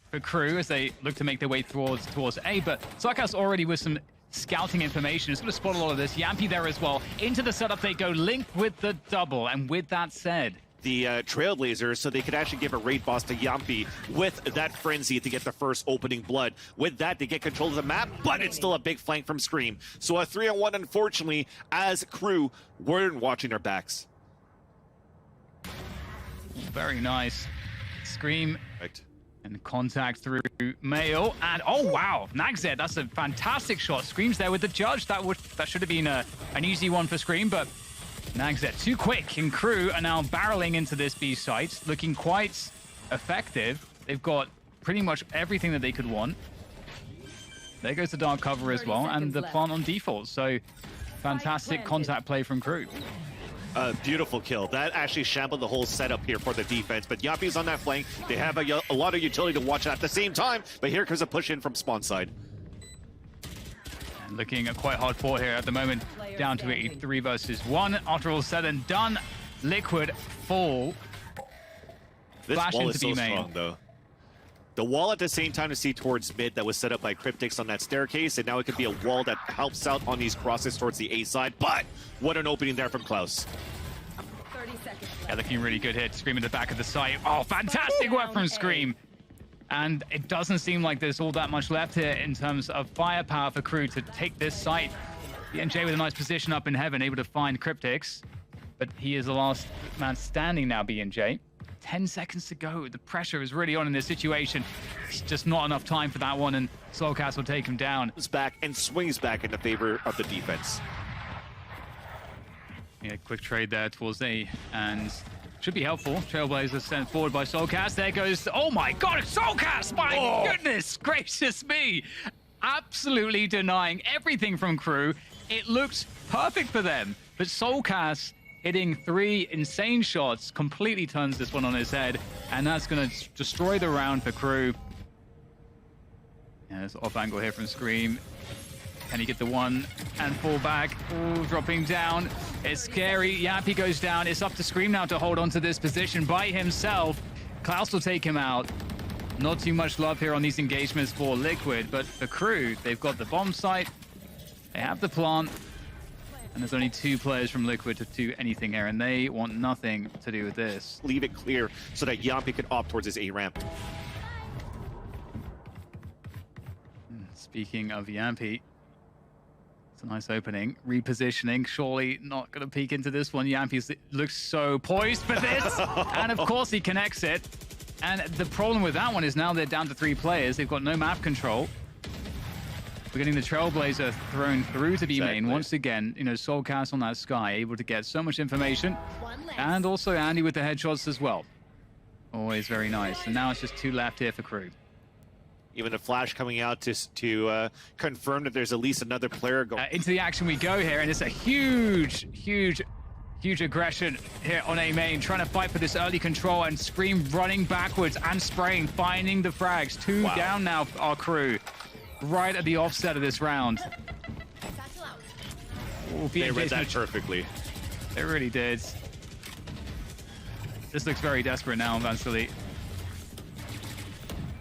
for KRU as they look to make their way towards A, but Sarkas already with some scouting information is going to spot a lot of this. Yampy there as well. Into the setup they go, Link with the double, and with that said, the Trailblazers, so they could actually give a raid boss to Yampy with that frenzy to get the first opening blood. With that, they get control of the map, but it's still a big flank from Scream. So a 3-on-1, unfortunately, as KRU weren't watching their backs. Very nice. Scream Right. and contact through Mail, and oh wow, Nagzed, that's a fantastic shot. Scream's there with the judge. That should have been an easy one for Scream, but Nagzed too quick, and KRU are now barreling into this B site, looking quite effective. They've got pretty much everything that they could want. There goes the dark cover as well, and the plant on default. So fantastic contact play from KRU. Beautiful kill. That actually shambled the whole setup here for the defense, but Yampy's on that flank. They have a lot of utility to watch at the same time, but here comes a push in from spawn side. And looking at quite hard fought here at the moment, down to a 3 versus 1. After all said and done, Liquid fall. This Flash wall into is so B main. strong, though. The wall at the same time to see towards mid that was set up by Cryptix on that staircase, and now it could be a wall that helps out on these crosses towards the A side, but what an opening there from Klaus. 30 seconds left. Yeah, looking really good here. Scream at the back of the site. Oh, fantastic work from Scream. And it doesn't seem like there's all that much left here in terms of firepower for KRU to take this site. BNJ with a nice position up in heaven, able to find Cryptix. But he is the last man standing now, BNJ. 10 seconds to go. The pressure is really on in this situation. It's just not enough time for that one, and Soulcast will take him down. Comes back and swings back in the favor of the defense. Yeah, quick trade there towards A, and should be helpful. Trailblazer sent forward by Soulcast. There goes, oh my god, Soulcast! My goodness gracious me! Absolutely denying everything from KRU. It looks perfect for them, but Soulcast hitting 3 insane shots completely turns this one on his head, and that's going to destroy the round for KRU. Yeah, there's off angle here from Scream. Can he get the one and fall back? Ooh, dropping down. It's scary. Yampy goes down. It's up to Scream now to hold on to this position by himself. Klaus will take him out. Not too much love here on these engagements for Liquid, but for KRU, they've got the bomb site. They have the plant. And there's only 2 players from Liquid to do anything here, and they want nothing to do with this. Leave it clear so that Yampy could opt towards his A ramp. Speaking of Yampy, it's a nice opening. Repositioning, surely not going to peek into this one. Yampy looks so poised for this, and of course he connects it. And the problem with that one is now they're down to 3 players. They've got no map control. We're getting the Trailblazer thrown through to B main. Once again, you know, Soulcast on that Sky, able to get so much information. And also Andy with the headshots as well. Always very nice. And now it's just 2 left here for KRU. Even a flash coming out to confirm that there's at least another player going. Into the action we go here, and it's a huge aggression here on A main, trying to fight for this early control, and Scream running backwards and spraying, finding the frags. 2 down now for our KRU. Right at the offset of this round. Ooh, They read that perfectly. It really did. This looks very desperate now, Vansily.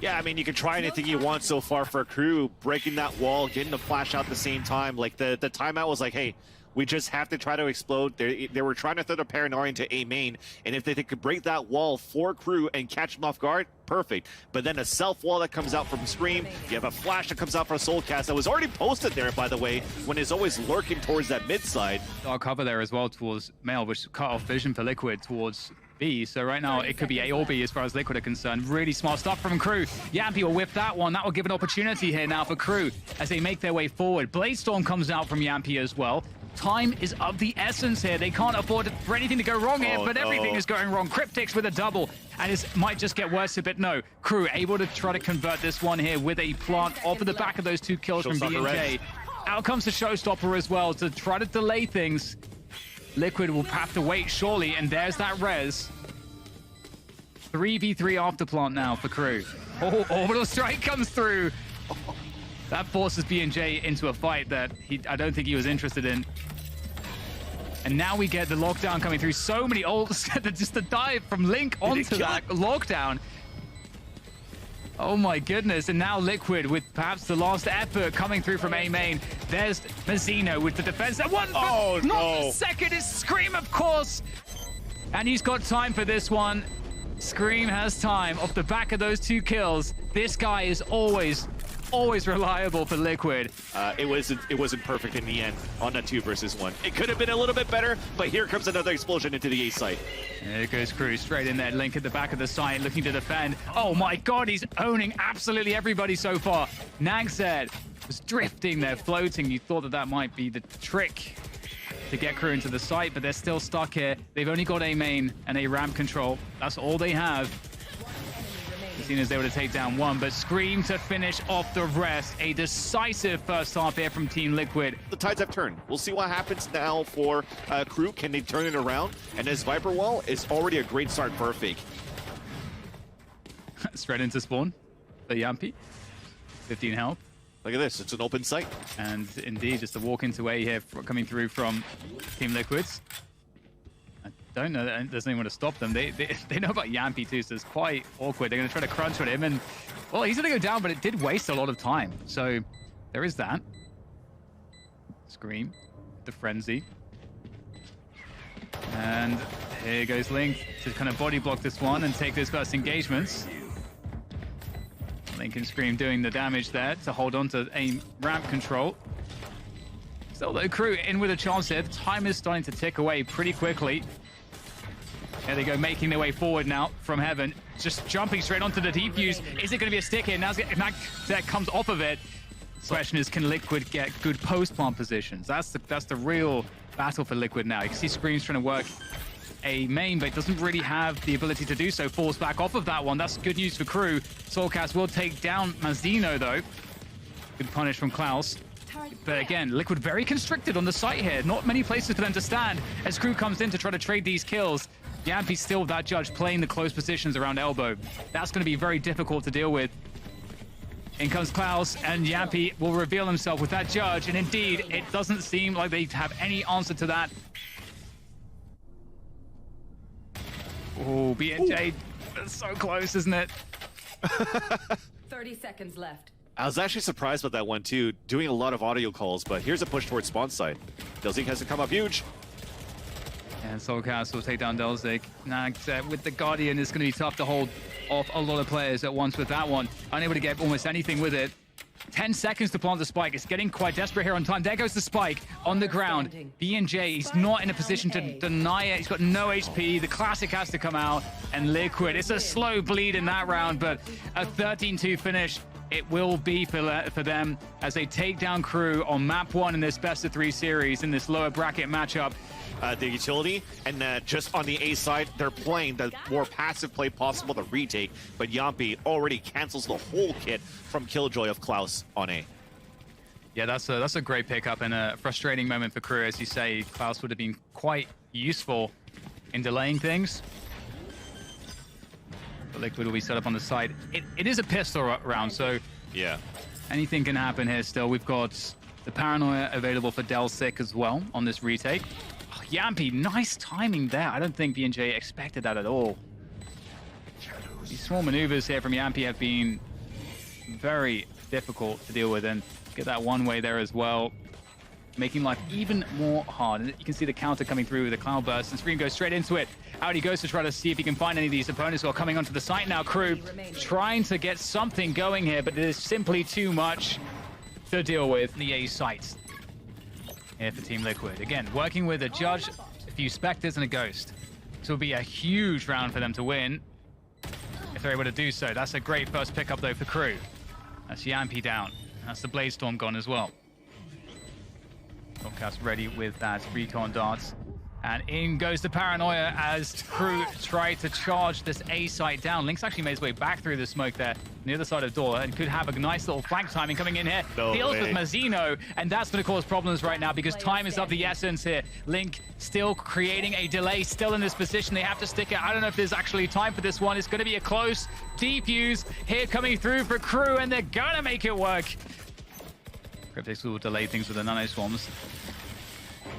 Yeah, I mean, you can try anything you want so far for KRU, breaking that wall, getting the flash out at the same time. Like, the timeout was like, hey, we just have to try to explode. They were trying to throw the paranoia into A main, and if they could break that wall for KRU and catch them off guard, perfect. But then a self-wall that comes out from Scream, you have a flash that comes out from Soulcast that was already posted there, by the way, when he's always lurking towards that mid side. Dark cover there as well towards Mail, which cut off vision for Liquid towards B. So right now it could be A or B as far as Liquid are concerned. Really smart stuff from KRU. Yampy will whip that one. That will give an opportunity here now for KRU as they make their way forward. Bladestorm comes out from Yampy as well. Time is of the essence here. They can't afford for anything to go wrong here, but everything is going wrong. Cryptix with a double, and it might just get worse a bit. No, KRU able to try to convert this one here with a plant off of the back of those 2 kills from BNJ. Out comes the Showstopper as well to try to delay things. Liquid will have to wait surely, and there's that res. 3v3 after plant now for KRU. Oh, orbital strike comes through. That forces BNJ into a fight that I don't think he was interested in. And now we get the lockdown coming through. So many ults, just the dive from Link onto that lockdown. Oh my goodness, and now Liquid with perhaps the last effort coming through from A main. There's Mazzino with the defense. That one, Oh, not no. the second is Scream, of course. And he's got time for this one. Scream has time off the back of those 2 kills. This guy is always reliable for Liquid. It wasn't perfect in the end on a 2 versus 1. It could have been a little bit better, but here comes another explosion into the A site. There goes KRU straight in there. Link at the back of the site looking to defend. Oh my god, he's owning absolutely everybody so far. Nagzed was drifting there, floating. You thought that might be the trick to get KRU into the site, but they're still stuck here. They've only got A main and a ramp control. That's all they have. Seen as they were to take down 1, but Scream to finish off the rest. A decisive first half here from Team Liquid. The tides have turned. We'll see what happens now for KRU. Can they turn it around? And this Viper Wall is already a great start for a fake. Straight into spawn for Yampi. 15 health. Look at this. It's an open site. And indeed, just a walk into A here coming through from Team Liquids. I don't know that there's anyone to stop them. They know about Yampi too, so it's quite awkward. They're going to try to crunch on him, and well, he's going to go down, but it did waste a lot of time. So there is that. Scream, the frenzy. And here goes Link to kind of body block this one and take those first engagements. Link and Scream doing the damage there to hold on to aim ramp control. Still though, KRU in with a chance here. The time is starting to tick away pretty quickly. There they go, making their way forward now from Heaven. Just jumping straight onto the defuse. Is it going to be a stick here? Now that comes off of it. The question is, can Liquid get good post-plant positions? That's the real battle for Liquid now. You can see Scream's trying to work A main, but doesn't really have the ability to do so. Falls back off of that one. That's good news for KRU. Soulcast will take down Mazzino, though. Good punish from Klaus. But again, Liquid very constricted on the site here. Not many places for them to stand as KRU comes in to try to trade these kills. Yampi's still with that judge playing the close positions around elbow. That's going to be very difficult to deal with. In comes Klaus, and Yampi will reveal himself with that judge. And indeed, it doesn't seem like they have any answer to that. Oh, BNJ, so close, isn't it? 30 seconds left. I was actually surprised by that one too, doing a lot of audio calls, but here's a push towards spawn side. Delzik has to come up huge. And Soulcast will take down Delzik. Nags with the Guardian, it's going to be tough to hold off a lot of players at once with that one. Unable to get almost anything with it. 10 seconds to plant the spike. It's getting quite desperate here on time. There goes the spike on the ground. BNJ, he's not in a position to deny it. He's got no HP. The classic has to come out. And Liquid, it's a slow bleed in that round, but a 13-2 finish. It will be for them as they take down KRU on map 1 in this best-of-3 series in this lower bracket matchup. The utility, and just on the A side, they're playing the more passive play possible, the retake, but Yampi already cancels the whole kit from Killjoy of Klaus on A. Yeah, that's a great pickup and a frustrating moment for KRU. As you say, Klaus would have been quite useful in delaying things. But Liquid will be set up on the side. It is a pistol round, so yeah, anything can happen here still. We've got the Paranoia available for Delzik as well on this retake. Oh, Yampi, nice timing there. I don't think BNJ expected that at all. These small maneuvers here from Yampi have been very difficult to deal with, and get that one way there as well, making life even more hard. And you can see the counter coming through with the Cloud Burst, and Scream goes straight into it. Out he goes to try to see if he can find any of these opponents who are coming onto the site now. KRU trying to get something going here, but it is simply too much to deal with the A site here for Team Liquid. Again, working with a Judge, a few Spectres, and a Ghost. This will be a huge round for them to win if they're able to do so. That's a great first pickup, though, for KRU. That's Yampi down. That's the Bladestorm gone as well. Soulcast ready with that recon darts. And in goes the Paranoia as KRU try to charge this A site down. Link's actually made his way back through the smoke there near the side of door and could have a nice little flank timing coming in here. Deals with Mazzino, and that's going to cause problems right now because time is of the essence here. Link still creating a delay, still in this position. They have to stick it. I don't know if there's actually time for this one. It's going to be a close defuse here coming through for KRU, and they're going to make it work. Cryptics will delay things with the nano swarms.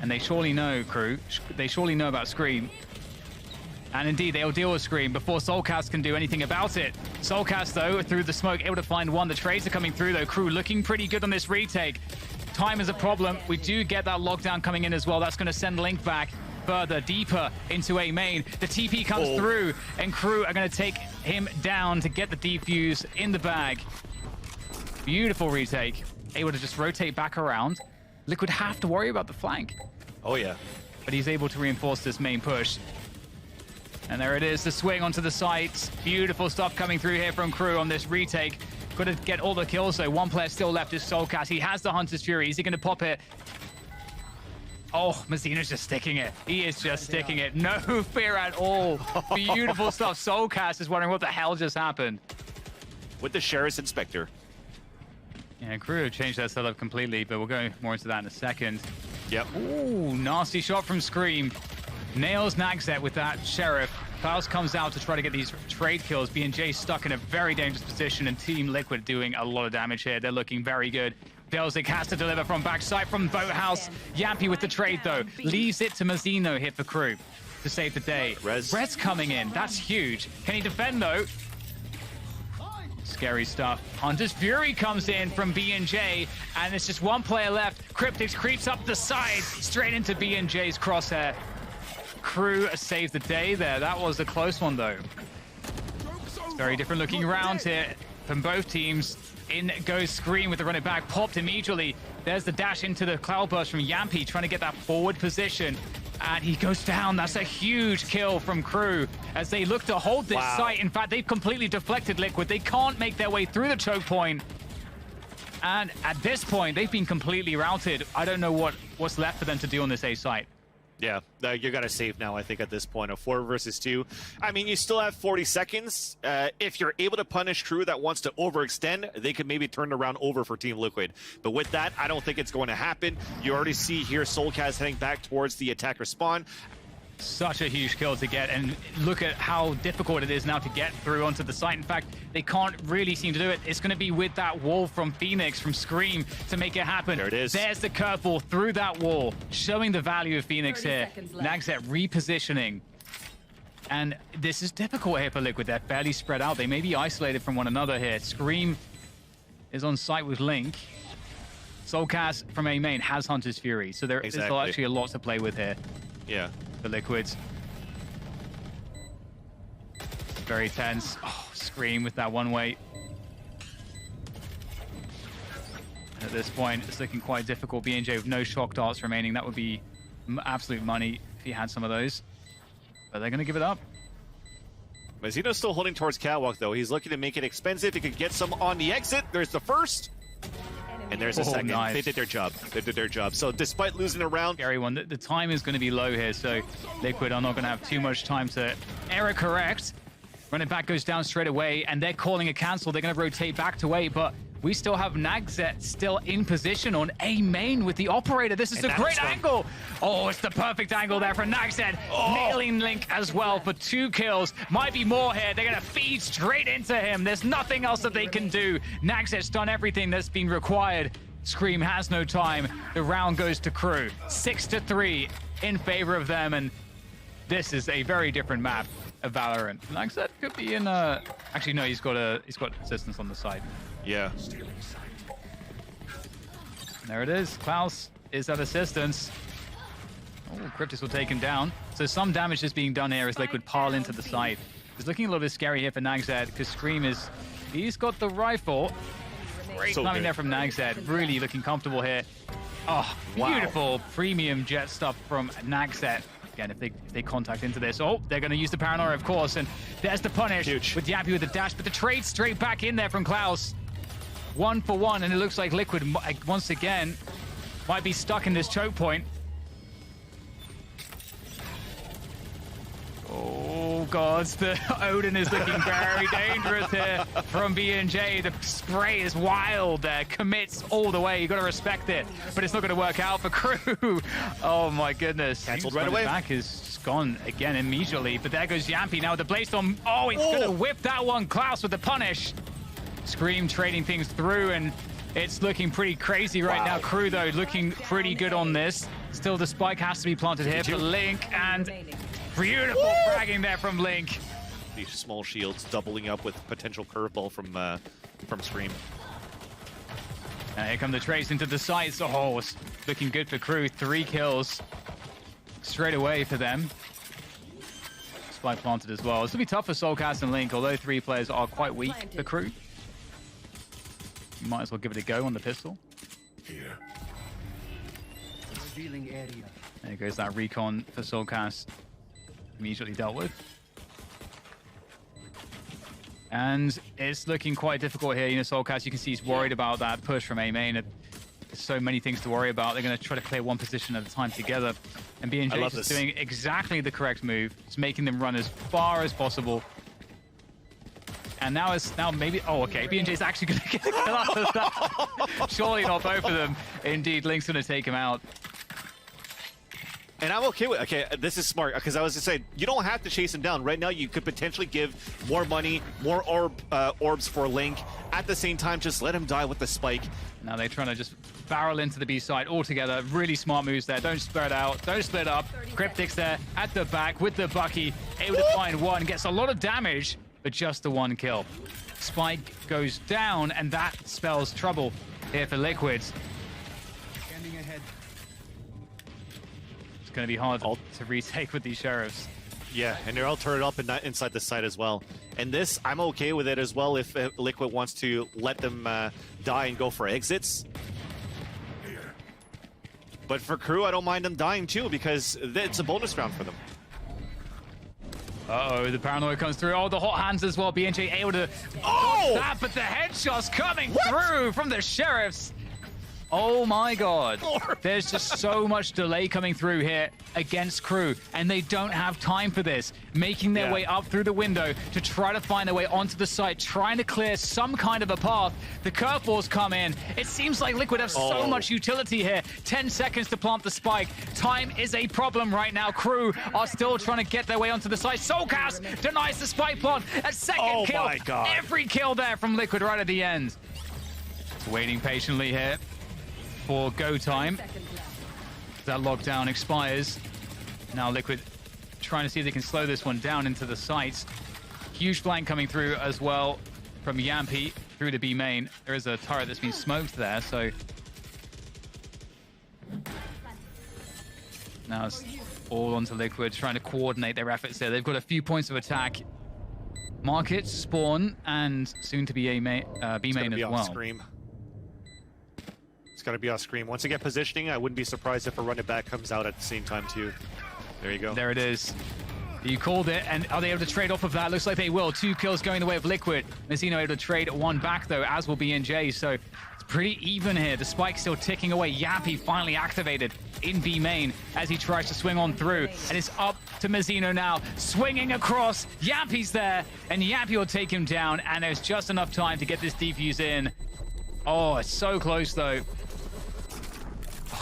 And they surely know, KRU, they surely know about Scream. And indeed, they'll deal with Scream before Soulcast can do anything about it. Soulcast, though, through the smoke, able to find one. The trades are coming through, though. KRU looking pretty good on this retake. Time is a problem. We do get that lockdown coming in as well. That's going to send Link back further, deeper into A main. The TP comes through, and KRU are going to take him down to get the defuse in the bag. Beautiful retake. Able to just rotate back around. Liquid have to worry about the flank. Oh, yeah. But he's able to reinforce this main push. And there it is, the swing onto the sides. Beautiful stuff coming through here from KRU on this retake. Got to get all the kills, though. One player still left is Soulcast. He has the Hunter's Fury. Is he going to pop it? Oh, Mazina's just sticking it. He is just sticking it. No fear at all. Beautiful stuff. Soulcast is wondering what the hell just happened. With the Sheriff's Inspector. Yeah, KRU have changed their setup completely, but we'll go more into that in a second. Yep. Ooh, nasty shot from Scream. Nails Nagset with that Sheriff. Klaus comes out to try to get these trade kills. B&J stuck in a very dangerous position, and Team Liquid doing a lot of damage here. They're looking very good. Belzik has to deliver from backside from Boathouse. Yampy with the trade, though. Leaves it to Mazzino here for KRU to save the day. Rez coming in. That's huge. Can he defend, though? Scary stuff. Hunter's Fury comes in from B&J, and it's just one player left. Cryptix creeps up the side, straight into B&J's crosshair. KRU saved the day there. That was a close one, though. Very different looking round here from both teams. In goes Scream with the run it back, popped immediately. There's the dash into the Cloudburst from Yampy, trying to get that forward position. And he goes down. That's a huge kill from KRU as they look to hold this site. In fact, they've completely deflected Liquid. They can't make their way through the choke point. And at this point, they've been completely routed. I don't know what's left for them to do on this A site. Yeah, you got to save now, I think, at this point. A 4 versus 2. I mean, you still have 40 seconds. If you're able to punish KRU that wants to overextend, they could maybe turn around over for Team Liquid. But with that, I don't think it's going to happen. You already see here Soulcast heading back towards the attacker spawn. Such a huge kill to get, and look at how difficult it is now to get through onto the site. In fact, they can't really seem to do it. It's going to be with that wall from Phoenix, from Scream, to make it happen. There it is. There's the curveball through that wall, showing the value of Phoenix here. Nagset repositioning. And this is difficult here for Liquid. They're fairly spread out. They may be isolated from one another here. Scream is on site with Link. Soulcast from A main has Hunter's Fury, so there's actually a lot to play with here. Yeah. The Liquids. Very tense. Oh, Scream with that one way. And at this point, it's looking quite difficult. B&J with no shock darts remaining. That would be absolute money if he had some of those. But they're going to give it up. Mazzino's still holding towards Catwalk, though. He's looking to make it expensive. He could get some on the exit. There's the first. And there's a second. Nice. They did their job. They did their job. So despite losing a round... Scary one. The time is going to be low here, so Liquid are not going to have too much time to error correct. Running back goes down straight away, and they're calling a cancel. They're going to rotate back to A, but we still have Nagset still in position on A main with the operator. This is a great angle. Oh, it's the perfect angle there for Nagset. Nailing Link as well for 2 kills. Might be more here. They're going to feed straight into him. There's nothing else that they can do. Nagset's done everything that's been required. Scream has no time. The round goes to KRU. 6-3 in favor of them, and this is a very different map of Valorant. Nagset could be in a... Actually, no, he's got assistance on the side. Yeah. There it is. Klaus is at assistance. Oh, Cryptis will take him down. So some damage is being done here as Liquid pile into the side. It's looking a little bit scary here for Nagset because Scream is... He's got the rifle. Great timing there from Nagset. Really looking comfortable here. Oh, beautiful premium jet stuff from Nagset. Again, if they contact into this, they're going to use the paranoia, of course, and there's the punish. Huge. With Yampy with the dash, but the trade straight back in there from Klaus. 1 for 1, and it looks like Liquid once again might be stuck in this choke point. Oh god, the Odin is looking very dangerous here from B&J. The spray is wild there, commits all the way. You got to respect it, but it's not going to work out for KRU. Oh my goodness. Cancelled right away. Back is gone again immediately, but there goes Yampy now with the Blaze Storm. Oh, he's going to whip that one. Klaus with the punish. Scream trading things through, and it's looking pretty crazy right now. KRU, though, looking pretty good on this. Still, the spike has to be planted here for Link, and Beautiful fragging there from Link. These small shields doubling up with potential curveball from Scream. And here come the trades into the sights. Oh, it's looking good for KRU. 3 kills straight away for them. Spike planted as well. This will be tough for Soulcast and Link, although 3 players are quite weak for KRU. You might as well give it a go on the pistol. Here. Revealing area. There goes that recon for Soulcast. Immediately dealt with. And it's looking quite difficult here. You know, Soulcast, you can see he's worried about that push from A main. There's so many things to worry about. They're going to try to clear one position at a time together. And B&J is just doing exactly the correct move. It's making them run as far as possible. And now maybe... Oh, okay. B&J is actually going to get a kill out of that. Surely not both of them. Indeed, Link's going to take him out. And I'm okay with, okay, this is smart, because I was just saying, you don't have to chase him down. Right now, you could potentially give more money, more orbs for Link. At the same time, just let him die with the spike. Now they're trying to just barrel into the B side altogether. Really smart moves there. Don't spread out. Don't split up. Cryptic's there at the back with the Bucky. Able to find one. Gets a lot of damage, but just the 1 kill. Spike goes down, and that spells trouble here for Liquids. Standing ahead. It's going to be hard to retake with these Sheriffs. Yeah, and they're all turned up inside the site as well. And this, I'm okay with it as well if Liquid wants to let them die and go for exits. Here. But for KRU, I don't mind them dying too, because it's a bonus round for them. Uh-oh, the paranoia comes through. Oh, the hot hands as well. B&J able to... Oh! That, but the headshots coming through from the Sheriffs. Oh my god. There's just so much delay coming through here against KRU, and they don't have time for this. Making their way up through the window to try to find their way onto the site, trying to clear some kind of a path. The curveballs come in. It seems like Liquid have so much utility here. 10 seconds to plant the spike. Time is a problem right now. KRU are still trying to get their way onto the site. Soulcast denies the spike plant. A second kill. My God. Every kill there from Liquid right at the end. Just waiting patiently here for go time. That lockdown expires. Now Liquid trying to see if they can slow this one down into the sites. Huge flank coming through as well from Yampi through the B main. There is a turret that's been smoked there, so now it's all onto Liquid, trying to coordinate their efforts there. They've got a few points of attack. Market, Spawn, and soon to be B main as well. Scream. It's got to be off Scream. Once they get positioning, I wouldn't be surprised if a run it back comes out at the same time too. There you go. There it is. You called it, and are they able to trade off of that? Looks like they will. 2 kills going the way of Liquid. Messino able to trade 1 back, though, as will B&J, so it's pretty even here. The spike still ticking away. Yampi finally activated in B main as he tries to swing on through, and it's up to Messino now. Swinging across. Yampi's there, and Yampi will take him down, and there's just enough time to get this defuse in. Oh, it's so close, though.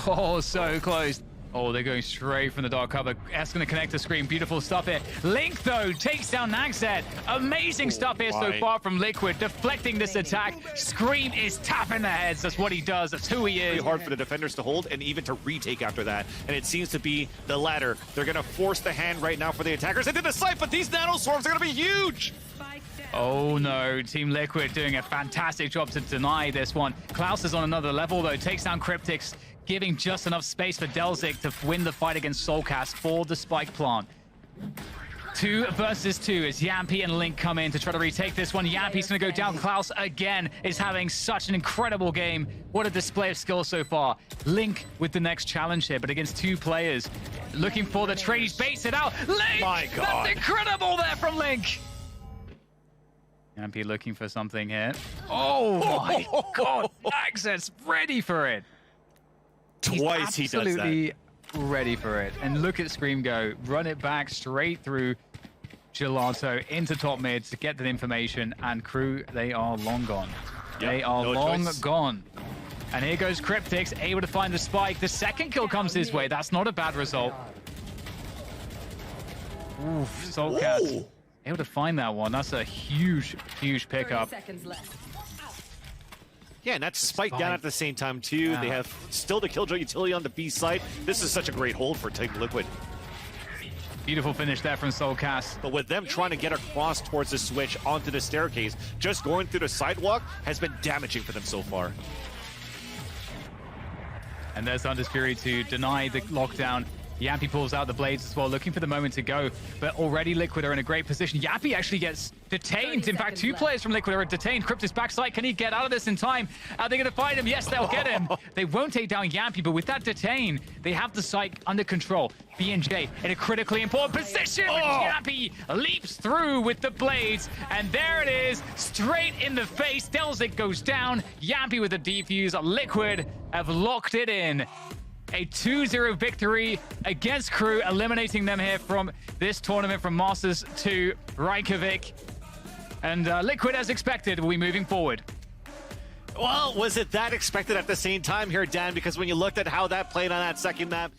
Oh, so close. Oh, they're going straight from the dark cover. That's going to connect the Scream. Beautiful stuff here. Link, though, takes down Nagset. Amazing stuff here so far from Liquid, deflecting this attack. Scream is tapping the heads. That's what he does. That's who he is. Really hard for the defenders to hold and even to retake after that. And it seems to be the latter. They're going to force the hand right now for the attackers into the site, but these nano swarms are going to be huge. Oh no, Team Liquid doing a fantastic job to deny this one. Klaus is on another level, though. Takes down Cryptics, giving just enough space for Delzik to win the fight against Soulcast for the spike plant. 2 versus 2 as Yampi and Link come in to try to retake this one. Yampi's going to go down. Klaus again is having such an incredible game. What a display of skill so far. Link with the next challenge here, but against 2 players. Looking for the trade. He's baits it out. Link! My God. That's incredible there from Link. Yampi looking for something here. Oh my God. Access ready for it. Twice he does that. Absolutely ready for it. And look at Scream go. Run it back straight through Gelato into top mid to get that information. And KRU, they are long gone. Yep, They are no long choice. gone. And here goes Cryptix, able to find the spike. The second kill comes his way. That's not a bad result. Oof, Soulcast able to find that one. That's a huge, huge pickup. 30 seconds left. Yeah, and that's spiked down at the same time too. Yeah. They have still the Killjoy utility on the B side. This is such a great hold for Team Liquid. Beautiful finish there from Soulcast. But with them trying to get across towards the switch onto the staircase, just going through the sidewalk has been damaging for them so far. And there's Thunder's Fury to deny the lockdown. Yappy pulls out the blades as well, looking for the moment to go. But already Liquid are in a great position. Yappy actually gets detained. In fact, 2 players from Liquid are detained. Cryptus backside, can he get out of this in time? Are they going to find him? Yes, they'll get him. They won't take down Yappy, but with that detain, they have the site under control. B&J in a critically important position. Yappy leaps through with the blades, and there it is, straight in the face. Delzik goes down. Yappy with the defuse. Liquid have locked it in. A 2-0 victory against KRU, eliminating them here from this tournament from Masters to Reykjavik. And Liquid, as expected, will be moving forward. Well, was it that expected at the same time here, Dan? Because when you looked at how that played on that second map,